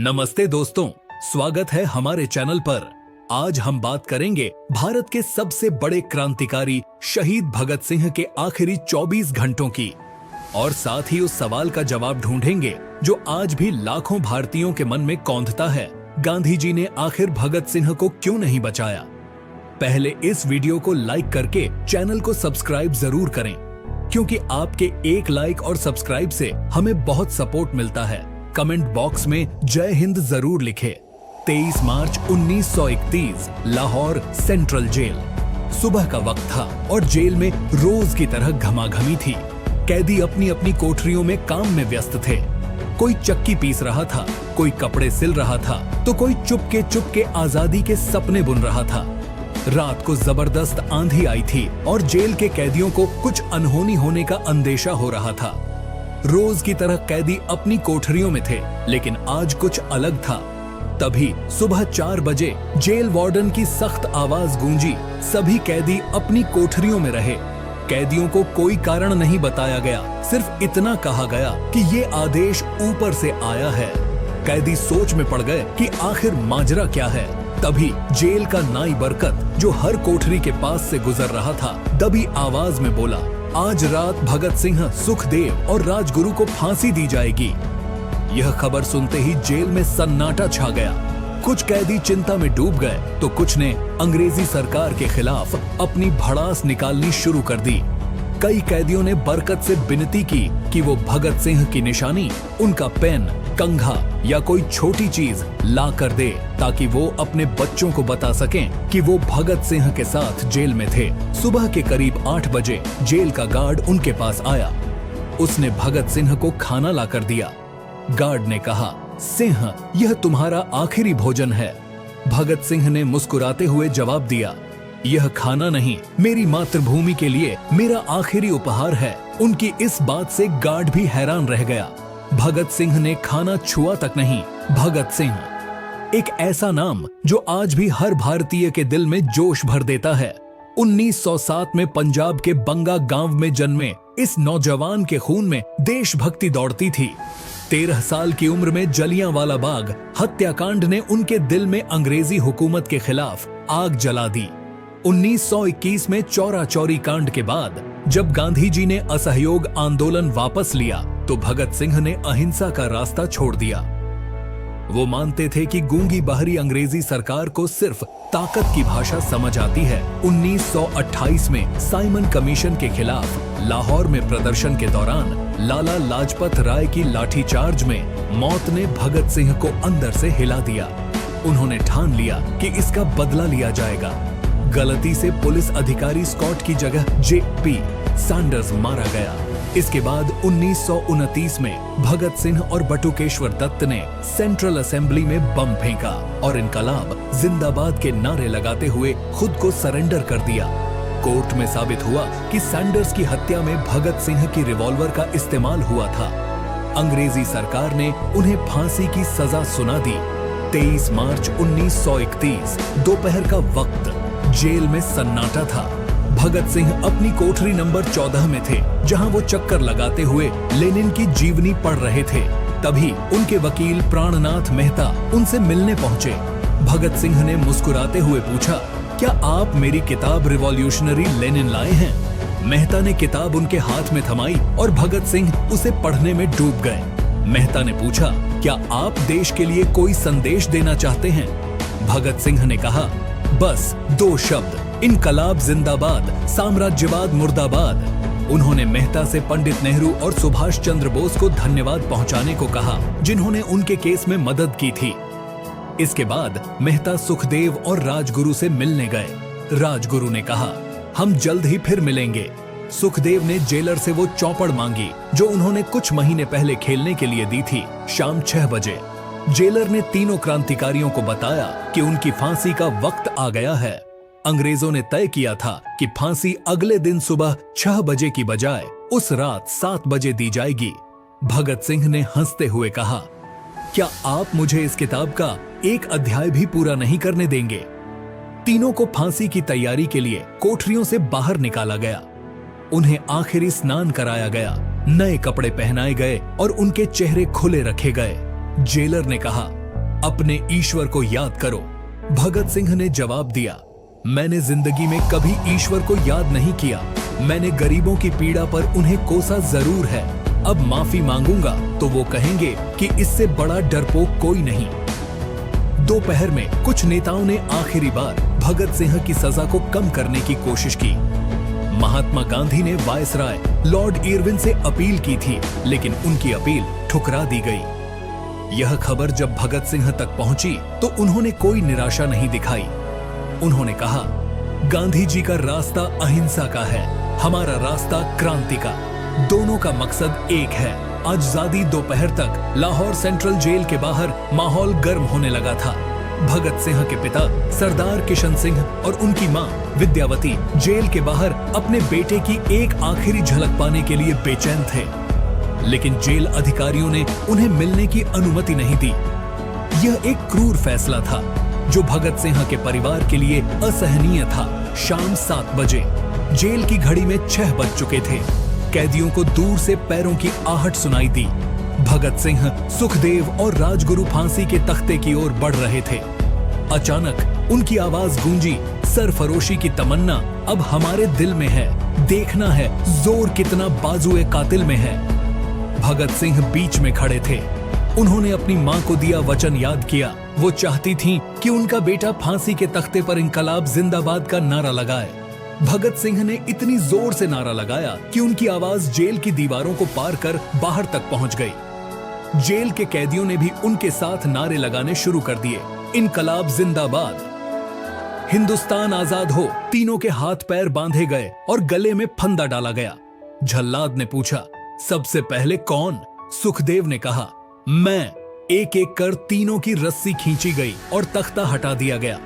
नमस्ते दोस्तों, स्वागत है हमारे चैनल पर। आज हम बात करेंगे भारत के सबसे बड़े क्रांतिकारी शहीद भगत सिंह के आखिरी 24 घंटों की और साथ ही उस सवाल का जवाब ढूंढेंगे जो आज भी लाखों भारतीयों के मन में कौंधता है। गांधी जी ने आखिर भगत सिंह को क्यों नहीं बचाया? पहले इस वीडियो को लाइक करके चैनल को सब्सक्राइब जरूर करें, क्योंकि आपके एक लाइक और सब्सक्राइब से हमें बहुत सपोर्ट मिलता है। कमेंट बॉक्स में जय हिंद जरूर लिखें। 23 मार्च 1931 लाहौर सेंट्रल जेल। सुबह का वक्त था और जेल में रोज की तरह घमाघमी थी। कैदी अपनी अपनी कोठरियों में काम में व्यस्त थे। कोई चक्की पीस रहा था, कोई कपड़े सिल रहा था, तो कोई चुपके आजादी के सपने बुन रहा था। रात को जबरदस्त आंधी आई थी और जेल के कैदियों को कुछ अनहोनी होने का अंदेशा हो रहा था। रोज की तरह कैदी अपनी कोठरियों में थे, लेकिन आज कुछ अलग था। तभी सुबह 4 बजे जेल वार्डन की सख्त आवाज गूंजी। सभी कैदी अपनी कोठरियों में रहे। कैदियों को कोई कारण नहीं बताया गया, सिर्फ इतना कहा गया कि ये आदेश ऊपर से आया है। कैदी सोच में पड़ गए कि आखिर माजरा क्या है। तभी जेल का नाई बरकत, जो हर कोठरी के पास से गुजर रहा था, दबी आवाज में बोला, आज रात भगत सिंह, सुखदेव और राजगुरु को फांसी दी जाएगी। यह खबर सुनते ही जेल में सन्नाटा छा गया। कुछ कैदी चिंता में डूब गए तो कुछ ने अंग्रेजी सरकार के खिलाफ अपनी भड़ास निकालनी शुरू कर दी। कई कैदियों ने बरकत से विनती की कि वो भगत सिंह की निशानी, उनका पेन, कंघा या कोई छोटी चीज ला कर दे, ताकि वो अपने बच्चों को बता सकें कि वो भगत सिंह के साथ जेल में थे। सुबह के करीब 8 बजे जेल का गार्ड उनके पास आया। उसने भगत सिंह को खाना ला कर दिया। गार्ड ने कहा, सिंह, यह तुम्हारा आखिरी भोजन है। भगत सिंह ने मुस्कुराते हुए जवाब दिया, यह खाना नहीं, मेरी मातृभूमि के लिए मेरा आखिरी उपहार है। उनकी इस बात से गार्ड भी हैरान रह गया। भगत सिंह ने खाना छुआ तक नहीं। भगत सिंह, एक ऐसा नाम जो आज भी हर भारतीय के दिल में जोश भर देता है। 1907 में पंजाब के बंगा गांव में जन्मे इस नौजवान के खून में देशभक्ति दौड़ती थी। 13 साल की उम्र में जलियांवाला बाग हत्याकांड ने उनके दिल में अंग्रेजी हुकूमत के खिलाफ आग जला दी। 1921 में चौरा चौरी कांड के बाद जब गांधी जी ने असहयोग आंदोलन वापस लिया तो भगत सिंह ने अहिंसा का रास्ता छोड़ दिया। वो मानते थे कि गूंगी बहरी अंग्रेजी सरकार को सिर्फ ताकत की भाषा समझ आती है। 1928 में साइमन कमीशन के खिलाफ लाहौर में प्रदर्शन के दौरान लाला लाजपत राय की लाठीचार्ज में मौत ने भगत सिंह को अंदर से हिला दिया। उन्होंने ठान लिया कि इसका बदला लिया जाएगा। गलती से पुलिस अधिकारी स्कॉट की जगह जे.पी. सैंडर्स मारा गया। इसके बाद 1929 में भगत सिंह और बटुकेश्वर दत्त ने सेंट्रल असेंबली में बम फेंका और इनकलाब जिंदाबाद के नारे लगाते हुए खुद को सरेंडर कर दिया। कोर्ट में साबित हुआ कि सैंडर्स की हत्या में भगत सिंह की रिवॉल्वर का इस्तेमाल हुआ था। अंग्रेजी सरकार ने उन्हें फांसी की सजा सुना दी। 23 मार्च 1931 दोपहर का वक्त, जेल में सन्नाटा था। भगत सिंह अपनी कोठरी नंबर 14 में थे, जहां वो चक्कर लगाते हुए लेनिन की जीवनी पढ़ रहे थे। तभी उनके वकील प्राणनाथ मेहता उनसे मिलने पहुंचे। भगत सिंह ने मुस्कुराते हुए पूछा, क्या आप मेरी किताब रिवॉल्यूशनरी लेनिन लाए हैं? मेहता ने किताब उनके हाथ में थमाई और भगत सिंह उसे पढ़ने में डूब गए। मेहता ने पूछा, क्या आप देश के लिए कोई संदेश देना चाहते हैं? भगत सिंह ने कहा, बस 2 शब्द, इनकलाब जिंदाबाद, साम्राज्यवाद मुर्दाबाद। उन्होंने मेहता से पंडित नेहरू और सुभाष चंद्र बोस को धन्यवाद पहुंचाने को कहा, जिन्होंने उनके केस में मदद की थी। इसके बाद मेहता सुखदेव और राजगुरु से मिलने गए। राजगुरु ने कहा, हम जल्द ही फिर मिलेंगे। सुखदेव ने जेलर से वो चौपड़ मांगी जो उन्होंने कुछ महीने पहले खेलने के लिए दी थी। शाम 6 बजे जेलर ने तीनों क्रांतिकारियों को बताया कि उनकी फांसी का वक्त आ गया है। अंग्रेजों ने तय किया था कि फांसी अगले दिन सुबह 6 बजे की बजाय उस रात 7 बजे दी जाएगी। भगत सिंह ने हंसते हुए कहा, क्या आप मुझे इस किताब का एक अध्याय भी पूरा नहीं करने देंगे? तीनों को फांसी की तैयारी के लिए कोठरियों से बाहर निकाला गया। उन्हें आखिरी स्नान कराया गया, नए कपड़े पहनाए गए और उनके चेहरे खुले रखे गए। जेलर ने कहा, अपने ईश्वर को याद करो। भगत सिंह ने जवाब दिया, मैंने जिंदगी में कभी ईश्वर को याद नहीं किया। मैंने गरीबों की पीड़ा पर उन्हें कोसा जरूर है। अब माफी मांगूंगा तो वो कहेंगे कि इससे बड़ा डरपोक कोई नहीं। दोपहर में कुछ नेताओं ने आखिरी बार भगत सिंह की सजा को कम करने की कोशिश की। महात्मा गांधी ने वायसराय लॉर्ड इरविन से अपील की थी, लेकिन उनकी अपील ठुकरा दी गई। यह खबर जब भगत सिंह तक पहुंची तो उन्होंने कोई निराशा नहीं दिखाई। उन्होंने कहा, गांधी जी का रास्ता अहिंसा का है, हमारा रास्ता क्रांति का। दोनों का मकसद एक है। आजादी दोपहर तक लाहौर सेंट्रल जेल के बाहर माहौल गर्म होने लगा था। भगत सिंह के पिता सरदार किशन सिंह और उनकी मां विद्यावती जेल के बाहर अपने बेटे की एक आखिरी झलक पाने के लिए बेचैन थे, लेकिन जेल अधिकारियों ने उन्हें मिलने की अनुमति नहीं दी। यह एक क्रूर फैसला था जो भगत सिंह के परिवार के लिए असहनीय था। शाम 7 बजे जेल की घड़ी में 6 बज चुके थे। कैदियों को दूर से पैरों की आहट सुनाई दी। भगत सिंह, सुखदेव और राजगुरु फांसी के तख्ते की ओर बढ़ रहे थे। अचानक उनकी आवाज गूंजी, सरफरोशी की तमन्ना अब हमारे दिल में है, देखना है जोर कितना बाजुए कातिल में है। भगत सिंह बीच में खड़े थे। उन्होंने अपनी मां को दिया वचन याद किया। वो चाहती थीं कि उनका बेटा फांसी के तख्ते पर इंकलाब जिंदाबाद का नारा लगाए। भगत सिंह ने इतनी जोर से नारा लगाया कि उनकी आवाज जेल की दीवारों को पार कर बाहर तक पहुंच गई। जेल के कैदियों ने भी उनके साथ नारे लगाने शुरू कर दिए, इनकलाब जिंदाबाद, हिंदुस्तान आजाद हो। तीनों के हाथ पैर बांधे गए और गले में फंदा डाला गया। झल्लाद ने पूछा, सबसे पहले कौन? सुखदेव ने कहा, मैं। एक एक कर तीनों की रस्सी खींची गई और तख्ता हटा दिया गया।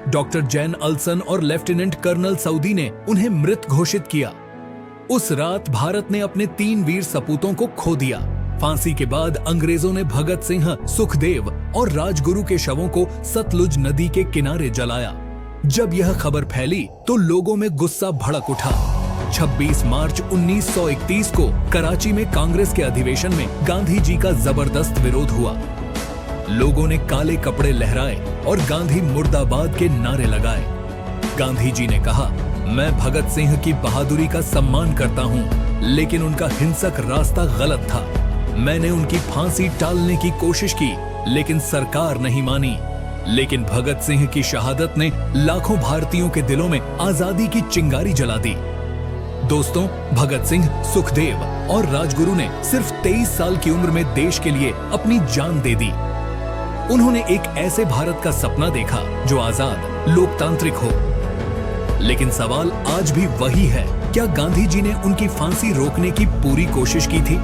डॉक्टर जैन अल्सन और लेफ्टिनेंट कर्नल सऊदी ने उन्हें मृत घोषित किया। उस रात भारत ने अपने 3 वीर सपूतों को खो दिया। फांसी के बाद अंग्रेजों ने भगत सिंह, सुखदेव और राजगुरु के शवों को सतलुज नदी के किनारे जलाया। जब यह खबर फैली तो लोगों में गुस्सा भड़क उठा। 26 मार्च 1931 को कराची में कांग्रेस के अधिवेशन में गांधी जी का जबरदस्त विरोध हुआ। लोगों ने काले कपड़े लहराए और गांधी मुर्दाबाद के नारे लगाए। गांधी जी ने कहा, मैं भगत सिंह की बहादुरी का सम्मान करता हूं, लेकिन उनका हिंसक रास्ता गलत था। मैंने उनकी फांसी टालने की कोशिश की, लेकिन सरकार नहीं मानी। लेकिन भगत सिंह की शहादत ने लाखों भारतीयों के दिलों में आजादी की चिंगारी जला दी। दोस्तों, भगत सिंह, सुखदेव और राजगुरु ने सिर्फ 23 साल की उम्र में देश के लिए अपनी जान दे दी। उन्होंने एक ऐसे भारत का सपना देखा जो आजाद, लोकतांत्रिक हो। लेकिन सवाल आज भी वही है, क्या गांधी जी ने उनकी फांसी रोकने की पूरी कोशिश की थी?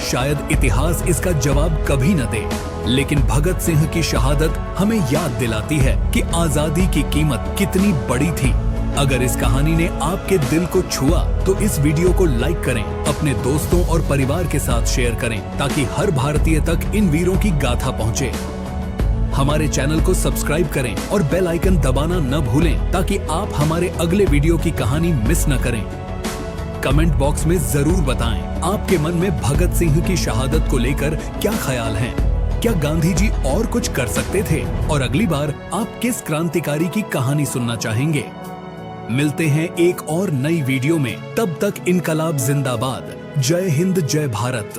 शायद इतिहास इसका जवाब कभी न दे, लेकिन भगत सिंह की शहादत हमें याद दिलाती है कि आजादी की कीमत कितनी बड़ी थी। अगर इस कहानी ने आपके दिल को छुआ तो इस वीडियो को लाइक करें, अपने दोस्तों और परिवार के साथ शेयर करें, ताकि हर भारतीय तक इन वीरों की गाथा पहुंचे। हमारे चैनल को सब्सक्राइब करें और बेल आइकन दबाना न भूलें, ताकि आप हमारे अगले वीडियो की कहानी मिस न करें। कमेंट बॉक्स में जरूर बताएं, आपके मन में भगत सिंह की शहादत को लेकर क्या ख्याल हैं? क्या गांधी जी और कुछ कर सकते थे? और अगली बार आप किस क्रांतिकारी की कहानी सुनना चाहेंगे? मिलते हैं एक और नई वीडियो में। तब तक इनकलाब जिंदाबाद। जय हिंद, जय भारत।